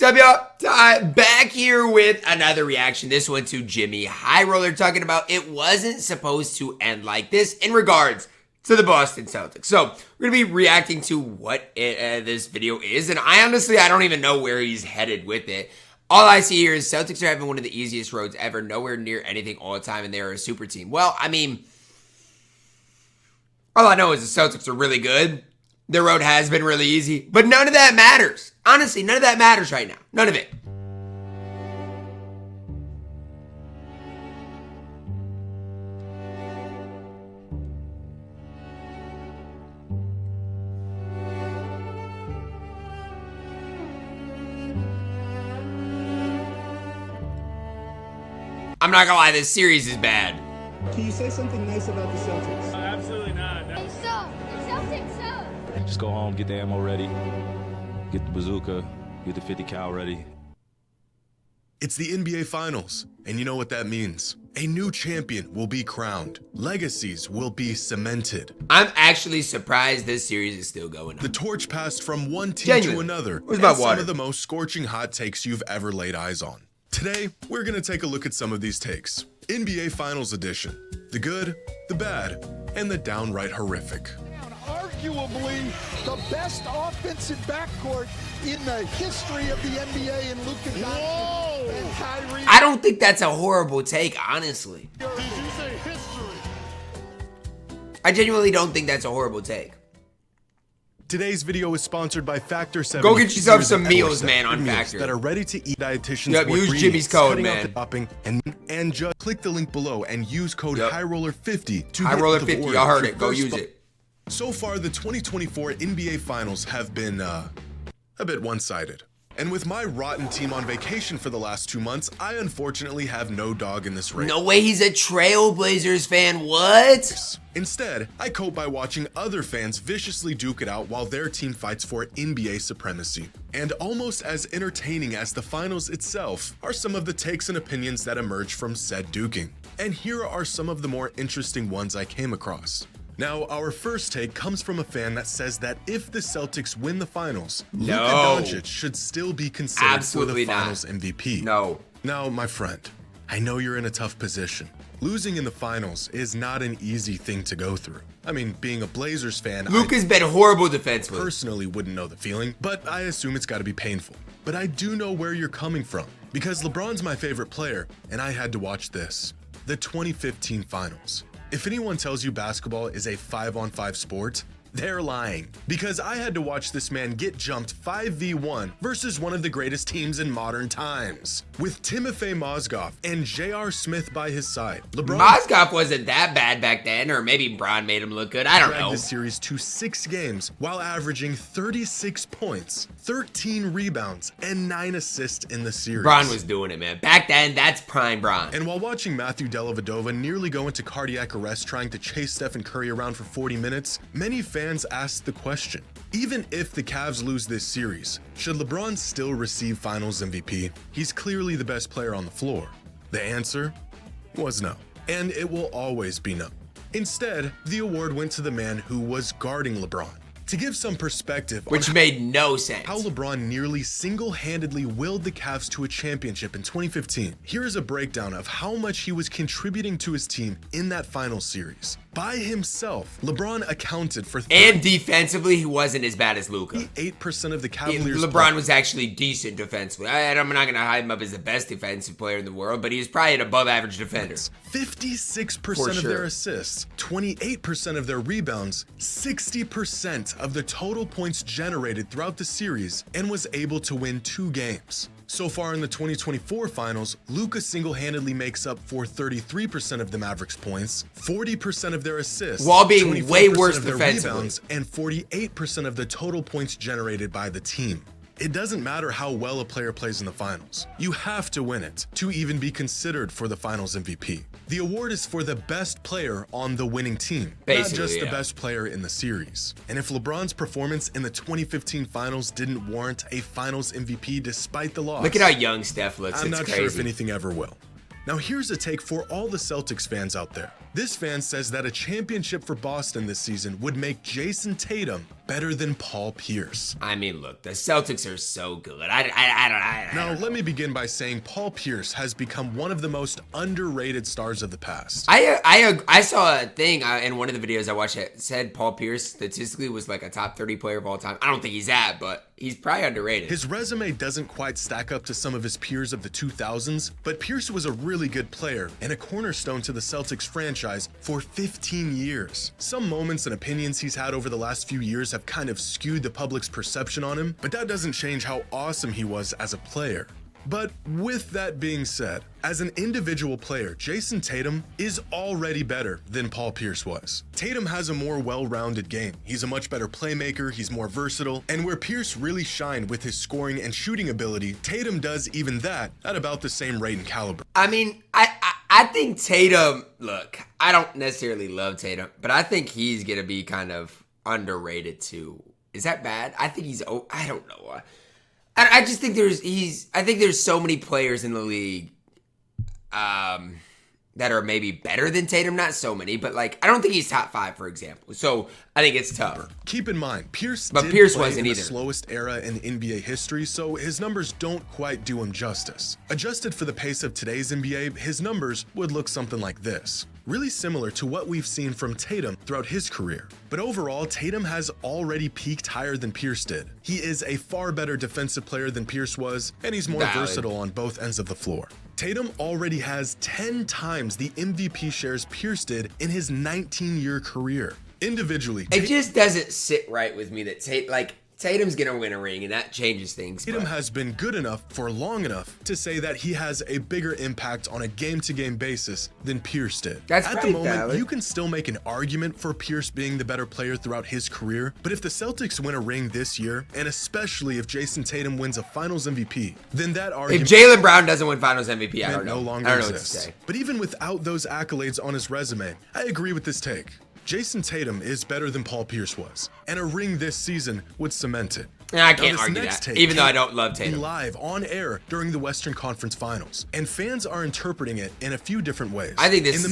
What's up, y'all? Back here with another reaction. This one to JxmyHighRoller talking about it wasn't supposed to end like this in regards to the Boston Celtics. So we're going to be reacting to what this video is. And I don't even know where he's headed with it. All I see here is Celtics are having one of the easiest roads ever. Nowhere near anything all the time. And they're a super team. Well, I mean, all I know is the Celtics are really good. Their road has been really easy. But none of that matters. Honestly, none of that matters right now. None of it. I'm not gonna lie, this series is bad. Can you say something nice about the Celtics? Absolutely not. They suck. The Celtics suck. Just go home, get the ammo ready, get the bazooka, get the 50 cal ready. It's the NBA Finals, and you know what that means. A new champion will be crowned. Legacies will be cemented. I'm actually surprised this series is still going on. The torch passed from one team to another. Where's my Some water? of the most scorching hot takes you've ever laid eyes on. Today, we're gonna take a look at some of these takes. NBA Finals Edition. The good, the bad, and the downright horrific. Arguably the best offensive backcourt in the history of the NBA, and Luka Doncic and Kyrie. I don't think that's a horrible take, honestly. Did you say history? I genuinely don't think that's a horrible take. Today's video is sponsored by Factor 7. Go get yourself some meals, man, on Factor. That are ready to eat. Dietitians. Yep, use Jimmy's code, man. And just click the link below and use code HighRoller50 to HighRoller50, y'all heard it. Go use it. So far, the 2024 NBA Finals have been a bit one-sided. And with my rotten team on vacation for the last 2 months, I unfortunately have no dog in this race. No way he's a Trailblazers fan. What? Instead, I cope by watching other fans viciously duke it out while their team fights for NBA supremacy. And almost as entertaining as the finals itself are some of the takes and opinions that emerge from said duking. And here are some of the more interesting ones I came across. Now, our first take comes from a fan that says that if the Celtics win the finals, Luka Doncic should still be considered for the finals MVP. No. Now, my friend, I know you're in a tough position. Losing in the finals is not an easy thing to go through. I mean, being a Blazers fan, Luka's been horrible defensively. Personally wouldn't know the feeling, but I assume it's got to be painful. But I do know where you're coming from, because LeBron's my favorite player, and I had to watch this. The 2015 finals. If anyone tells you basketball is a 5-on-5 sport, they're lying. Because I had to watch this man get jumped 5v1 versus one of the greatest teams in modern times. With Timofey Mozgov and J.R. Smith by his side. Mozgov wasn't that bad back then, or maybe Bron made him look good. I don't know. Dragged the series to 6 games while averaging 36 points, 13 rebounds, and 9 assists in the series. Bron was doing it, man. Back then, that's prime Bron. And while watching Matthew Dellavedova nearly go into cardiac arrest trying to chase Stephen Curry around for 40 minutes, many fans asked the question, even if the Cavs lose this series, should LeBron still receive Finals MVP? He's clearly the best player on the floor. The answer was no, and it will always be no. Instead, the award went to the man who was guarding LeBron. To give some perspective, which made no sense, how LeBron nearly single-handedly willed the Cavs to a championship in 2015. Here is a breakdown of how much he was contributing to his team in that finals series. By himself, LeBron accounted for and defensively, he wasn't as bad as Luka. 8% of the Cavaliers. LeBron was actually decent defensively. I'm not going to hype him up as the best defensive player in the world, but he was probably an above-average defender. 56% of their assists, 28% of their rebounds, 60% of the total points generated throughout the series, and was able to win 2 games. So far in the 2024 finals, Luka single-handedly makes up for 33% of the Mavericks' points, 40% of their assists, while being way worse of their defensively, rebounds, and 48% of the total points generated by the team. It doesn't matter how well a player plays in the finals. You have to win it to even be considered for the finals MVP. The award is for the best player on the winning team, not just the best player in the series. And if LeBron's performance in the 2015 finals didn't warrant a finals MVP despite the loss, look at how young Steph looks. I'm It's not crazy. sure if anything ever will. Now here's a take for all the Celtics fans out there. This fan says that a championship for Boston this season would make Jason Tatum better than Paul Pierce. I mean, look, the Celtics are so good. Now, let me begin by saying Paul Pierce has become one of the most underrated stars of the past. I saw a thing in one of the videos I watched that said Paul Pierce statistically was like a top 30 player of all time. I don't think he's that, but he's probably underrated. His resume doesn't quite stack up to some of his peers of the 2000s, but Pierce was a really good player and a cornerstone to the Celtics franchise for 15 years. Some moments and opinions he's had over the last few years have kind of skewed the public's perception on him, but that doesn't change how awesome he was as a player. But with that being said, as an individual player, Jason Tatum is already better than Paul Pierce was. Tatum has a more well-rounded game. He's a much better playmaker, he's more versatile, and where Pierce really shined with his scoring and shooting ability, Tatum does even that at about the same rate and caliber. I mean, I think Tatum, look, I don't necessarily love Tatum, but I think he's going to be kind of underrated too. Is that bad? I think he's, I don't know. I just think there's so many players in the league that are maybe better than Tatum. Not so many, but like I don't think he's top 5, for example. So I think it's tough. Keep in mind, Pierce wasn't in the either. slowest era in NBA history, so his numbers don't quite do him justice. Adjusted for the pace of today's NBA, his numbers would look something like this. Really similar to what we've seen from Tatum throughout his career. But overall, Tatum has already peaked higher than Pierce did. He is a far better defensive player than Pierce was, and he's more versatile on both ends of the floor. Tatum already has 10 times the MVP shares Pierce did in his 19-year career. Individually, it just doesn't sit right with me that Tatum's gonna win a ring, and that changes things. Tatum has been good enough for long enough to say that he has a bigger impact on a game-to-game basis than Pierce did. At the moment, you can still make an argument for Pierce being the better player throughout his career, but if the Celtics win a ring this year, and especially if Jason Tatum wins a Finals MVP, then that argument... If Jaylen Brown doesn't win Finals MVP, I don't know. No longer exists. But even without those accolades on his resume, I agree with this take. Jason Tatum is better than Paul Pierce was, and a ring this season would cement it. I can't argue that, even though I don't love Tatum. Live on air during the Western Conference Finals, and fans are interpreting it in a few different ways. I think this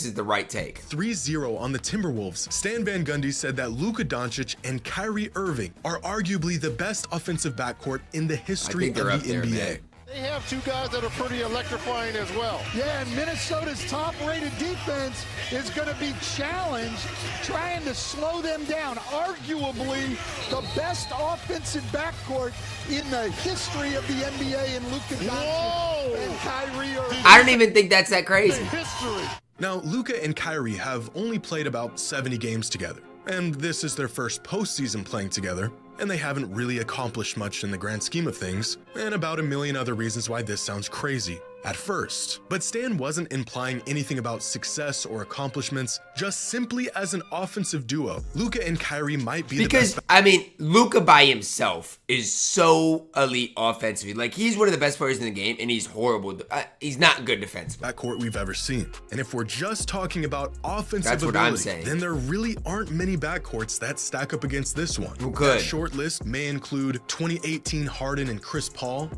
is the right take. 3-0 on the Timberwolves. Stan Van Gundy said that Luka Doncic and Kyrie Irving are arguably the best offensive backcourt in the history of the NBA. Man. They have two guys that are pretty electrifying as well. Yeah, and Minnesota's top-rated defense is going to be challenged trying to slow them down. Arguably the best offensive backcourt in the history of the NBA in Luka Doncic and Kyrie Irving. I don't even think that's that crazy. History. Now, Luka and Kyrie have only played about 70 games together, and this is their first postseason playing together, and they haven't really accomplished much in the grand scheme of things, and about a million other reasons why this sounds crazy at first. But Stan wasn't implying anything about success or accomplishments, just simply as an offensive duo, Luka and Kyrie might be the best. I mean, Luka by himself is so elite offensively. Like, he's one of the best players in the game, and he's horrible. He's not good defensively. Backcourt we've ever seen. And if we're just talking about offensive That's what ability, I'm saying. then there really aren't many backcourts that stack up against this one. Good. That short list may include 2018 Harden and Chris Paul.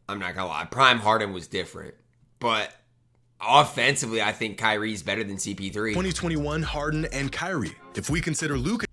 I'm not gonna lie, Prime Harden was different, but offensively, I think Kyrie's better than CP3. 2021 Harden and Kyrie. If we consider Luka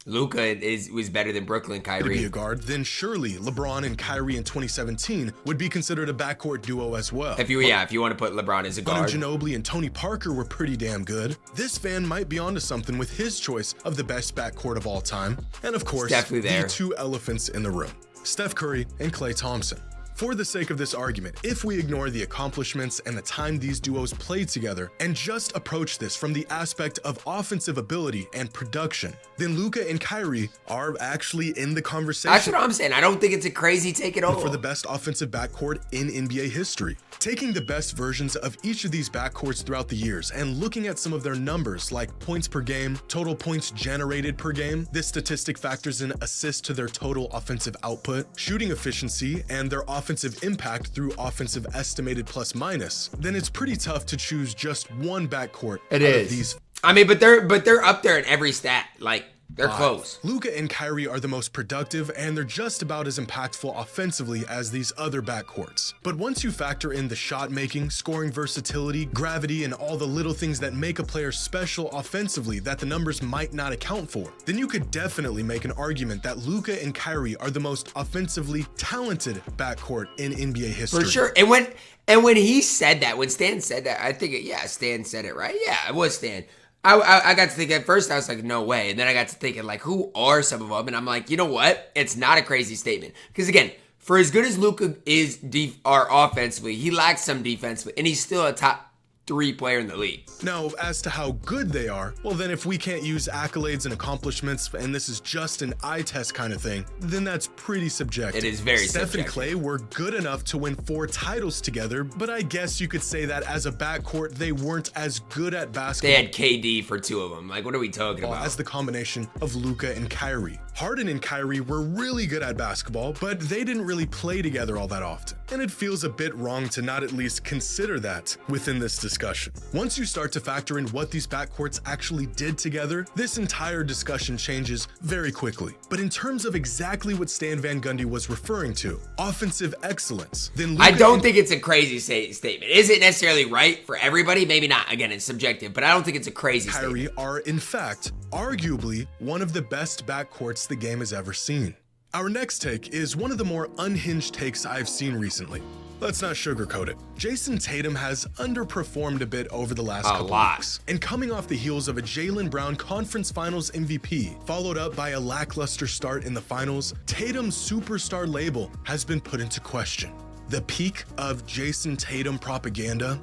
was better than Brooklyn to Kyrie. be a guard, then surely LeBron and Kyrie in 2017 would be considered a backcourt duo as well. If you want to put LeBron as a guard. Ginobili and Tony Parker were pretty damn good. This fan might be onto something with his choice of the best backcourt of all time. And of course, the two elephants in the room, Steph Curry and Klay Thompson. For the sake of this argument, if we ignore the accomplishments and the time these duos played together and just approach this from the aspect of offensive ability and production, then Luka and Kyrie are actually in the conversation. That's what I'm saying. I don't think it's a crazy take at all. For the best offensive backcourt in NBA history. Taking the best versions of each of these backcourts throughout the years and looking at some of their numbers like points per game, total points generated per game, this statistic factors in assists to their total offensive output, shooting efficiency, and their offensive impact through offensive estimated plus minus, then it's pretty tough to choose just one backcourt. It is. I mean, but they're up there in every stat. Like, They're close. Luka and Kyrie are the most productive, and they're just about as impactful offensively as these other backcourts. But once you factor in the shot making, scoring versatility, gravity, and all the little things that make a player special offensively that the numbers might not account for, then you could definitely make an argument that Luka and Kyrie are the most offensively talented backcourt in NBA history. For sure. And when he said that, when Stan said that, I think, Stan said it, right? Yeah, it was Stan. I got to think at first, I was like, no way. And then I got to thinking, like, who are some of them? And I'm like, you know what? It's not a crazy statement. Because again, for as good as Luka is offensively, he lacks some defensively. And he's still a top 3 player in the league. Now, as to how good they are, well then if we can't use accolades and accomplishments, and this is just an eye test kind of thing, then that's pretty subjective. It is very Steph subjective. and Clay were good enough to win 4 titles together, but I guess you could say that as a backcourt, they weren't as good at basketball. They had KD for 2 of them. Like, what are we talking about? As the combination of Luka and Kyrie. Harden and Kyrie were really good at basketball, but they didn't really play together all that often. And it feels a bit wrong to not at least consider that within this discussion. Once you start to factor in what these backcourts actually did together, this entire discussion changes very quickly. But in terms of exactly what Stan Van Gundy was referring to, offensive excellence, then Luka I don't think it's a crazy statement. Is it necessarily right for everybody? Maybe not. Again, it's subjective, but I don't think it's a crazy Kyrie statement. are, in fact, arguably one of the best backcourts the game has ever seen. Our next take is one of the more unhinged takes I've seen recently. Let's not sugarcoat it. Jason Tatum has underperformed a bit over the last couple weeks. And coming off the heels of a Jaylen Brown Conference Finals MVP, followed up by a lackluster start in the finals, Tatum's superstar label has been put into question. The peak of Jason Tatum propaganda?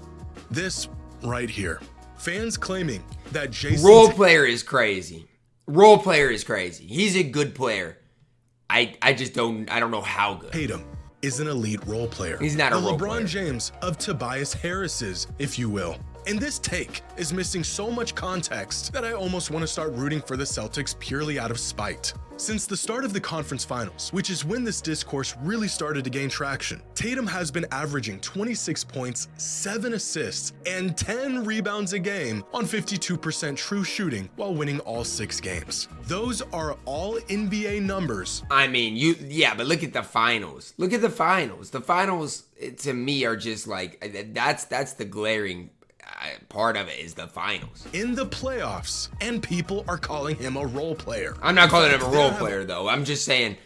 This right here. Fans claiming that Jason Role player is crazy. Role player is crazy. He's a good player. I don't know how good. Tatum is an elite role player. He's not a role player. LeBron James of Tobias Harris's, if you will. And this take is missing so much context that I almost want to start rooting for the Celtics purely out of spite. Since the start of the conference finals, which is when this discourse really started to gain traction, Tatum has been averaging 26 points, 7 assists, and 10 rebounds a game on 52% true shooting while winning all 6 games. Those are all NBA numbers. I mean, but look at the finals. Look at the finals. The finals, to me, are just like, that's the glaring part of it is the finals. In the playoffs, and people are calling him a role player. I'm not calling him a role player, though. I'm just saying,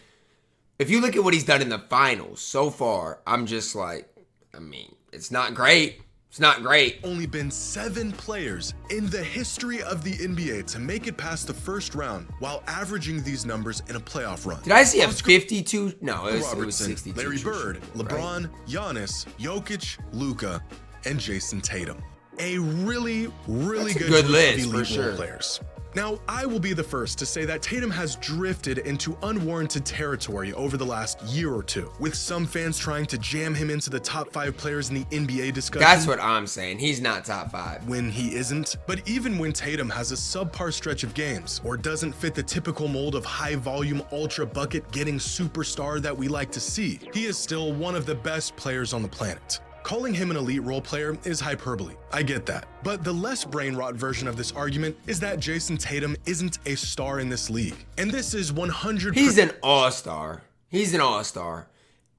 if you look at what he's done in the finals so far, I'm just like, I mean, it's not great. It's not great. Only been 7 players in the history of the NBA to make it past the first round while averaging these numbers in a playoff run. Did I see a 52? No, it was Robertson, 62. Larry Bird, LeBron, Right? Giannis, Jokic, Luka, and Jason Tatum. A really That's a good good group list, of for elite sure. role players. Now, I will be the first to say that Tatum has drifted into unwarranted territory over the last year or two, with some fans trying to jam him into the top 5 players in the NBA discussion. That's what I'm saying. He's not top 5. When he isn't. But even when Tatum has a subpar stretch of games or doesn't fit the typical mold of high volume, ultra bucket getting superstar that we like to see, he is still one of the best players on the planet. Calling him an elite role player is hyperbole. I get that. But the less brain rot version of this argument is that Jason Tatum isn't a star in this league. And this is 100%. He's an all-star. He's an all-star.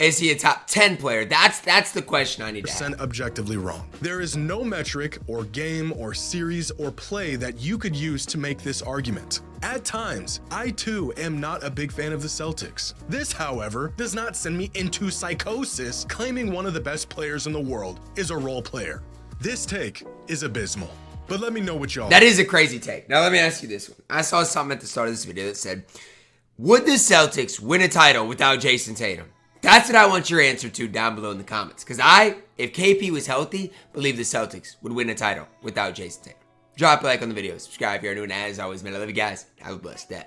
Is he a top 10 player? That's the question I need to ask. Objectively wrong. There is no metric or game or series or play that you could use to make this argument. At times, I too am not a big fan of the Celtics. This, however, does not send me into psychosis claiming one of the best players in the world is a role player. This take is abysmal. But let me know what y'all That is a crazy take. Now let me ask you this one. I saw something at the start of this video that said, would the Celtics win a title without Jason Tatum? That's what I want your answer to down below in the comments. Because if KP was healthy, believe the Celtics would win a title without Jason Tatum. Drop a like on the video. Subscribe if you're new. And as always, man, I love you guys. Have a blessed day.